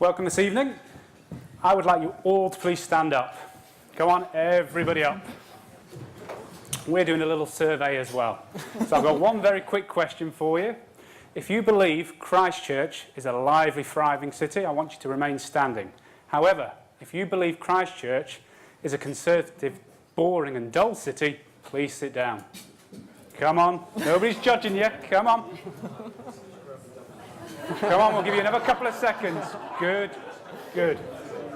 Welcome this evening. I would like you all to please stand up. Go on, everybody up. We're doing a little survey as well. So I've got one very quick question for you. If you believe Christchurch is a lively, thriving city, I want you to remain standing. However, if you believe Christchurch is a conservative, boring and dull city, please sit down. Come on, nobody's judging you. Come on. Come on, we'll give you another couple of seconds. Good, good.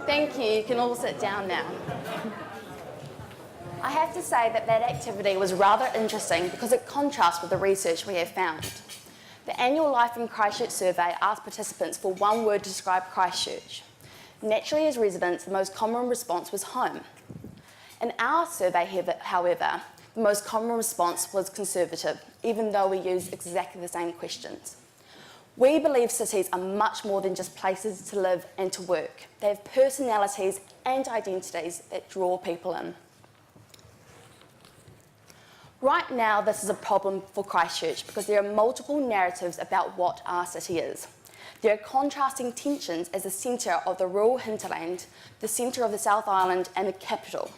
Thank you. You can all sit down now. I have to say that activity was rather interesting because it contrasts with the research we have found. The annual Life in Christchurch survey asked participants for one word to describe Christchurch. Naturally, as residents, the most common response was home. In our survey, however, the most common response was conservative, even though we used exactly the same questions. We believe cities are much more than just places to live and to work. They have personalities and identities that draw people in. Right now, this is a problem for Christchurch because there are multiple narratives about what our city is. There are contrasting tensions as the centre of the rural hinterland, the centre of the South Island and the capital.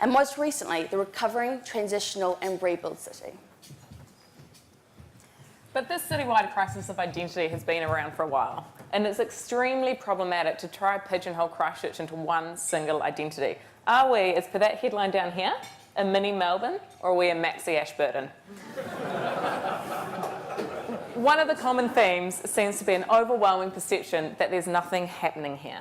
And most recently, the recovering, transitional and rebuild city. But this citywide crisis of identity has been around for a while, and it's extremely problematic to try to pigeonhole Christchurch into one single identity. Are we, as per that headline down here, a mini Melbourne, or are we a maxi Ashburton? One of the common themes seems to be an overwhelming perception that there's nothing happening here.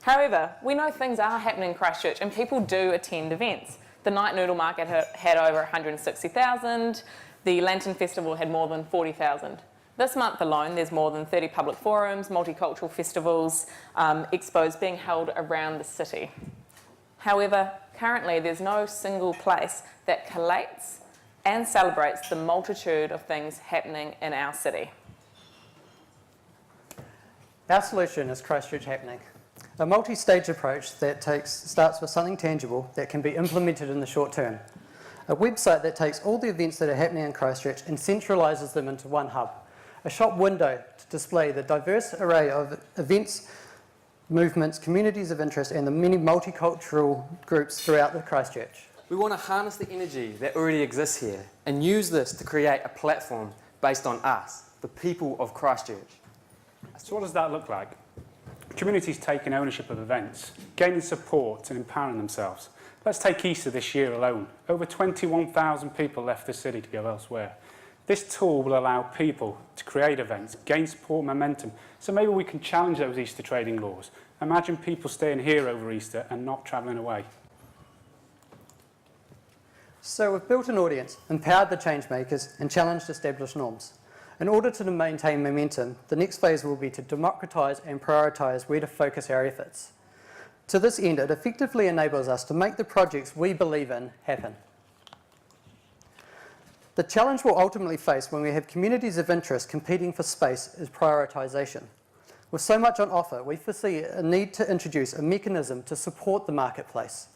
However, we know things are happening in Christchurch and people do attend events. The Night Noodle Market had over 160,000, the Lantern Festival had more than 40,000. This month alone, there's more than 30 public forums, multicultural festivals, expos being held around the city. However, currently there's no single place that collates and celebrates the multitude of things happening in our city. Our solution is Christchurch Happening, a multi-stage approach that starts with something tangible that can be implemented in the short term. A website that takes all the events that are happening in Christchurch and centralises them into one hub. A shop window to display the diverse array of events, movements, communities of interest and the many multicultural groups throughout the Christchurch. We want to harness the energy that already exists here and use this to create a platform based on us, the people of Christchurch. So what does that look like? Communities taking ownership of events, gaining support and empowering themselves. Let's take Easter this year alone. Over 21,000 people left the city to go elsewhere. This tool will allow people to create events, gain support momentum. So maybe we can challenge those Easter trading laws. Imagine people staying here over Easter and not travelling away. So we've built an audience, empowered the change makers and challenged established norms. In order to maintain momentum, the next phase will be to democratise and prioritise where to focus our efforts. To this end, it effectively enables us to make the projects we believe in happen. The challenge we'll ultimately face when we have communities of interest competing for space is prioritisation. With so much on offer, we foresee a need to introduce a mechanism to support the marketplace.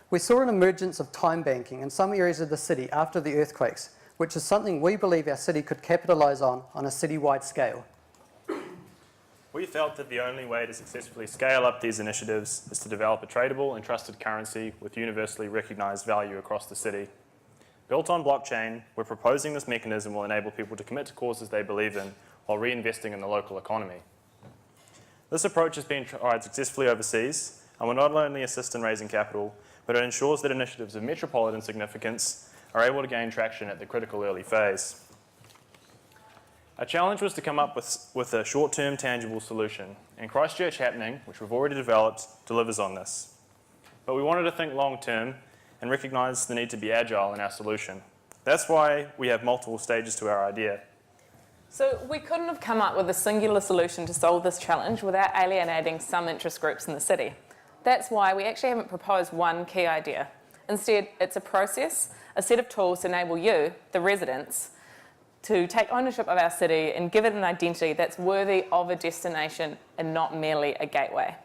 We saw an emergence of time banking in some areas of the city after the earthquakes, which is something we believe our city could capitalise on a citywide scale. We felt that the only way to successfully scale up these initiatives is to develop a tradable and trusted currency with universally recognised value across the city. Built on blockchain, we're proposing this mechanism will enable people to commit to causes they believe in while reinvesting in the local economy. This approach has been tried successfully overseas and will not only assist in raising capital, but it ensures that initiatives of metropolitan significance are able to gain traction at the critical early phase. Our challenge was to come up with a short-term tangible solution, and Christchurch Happening, which we've already developed, delivers on this. But we wanted to think long-term and recognise the need to be agile in our solution. That's why we have multiple stages to our idea. So we couldn't have come up with a singular solution to solve this challenge without alienating some interest groups in the city. That's why we actually haven't proposed one key idea. Instead, it's a process, a set of tools to enable you, the residents, to take ownership of our city and give it an identity that's worthy of a destination and not merely a gateway.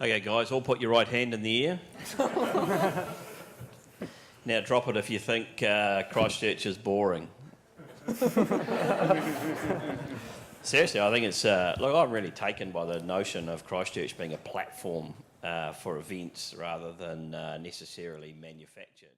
Okay guys, all put your right hand in the air. Now drop it if you think Christchurch is boring. Seriously, I think it's, look, I'm really taken by the notion of Christchurch being a platform for events rather than necessarily manufactured.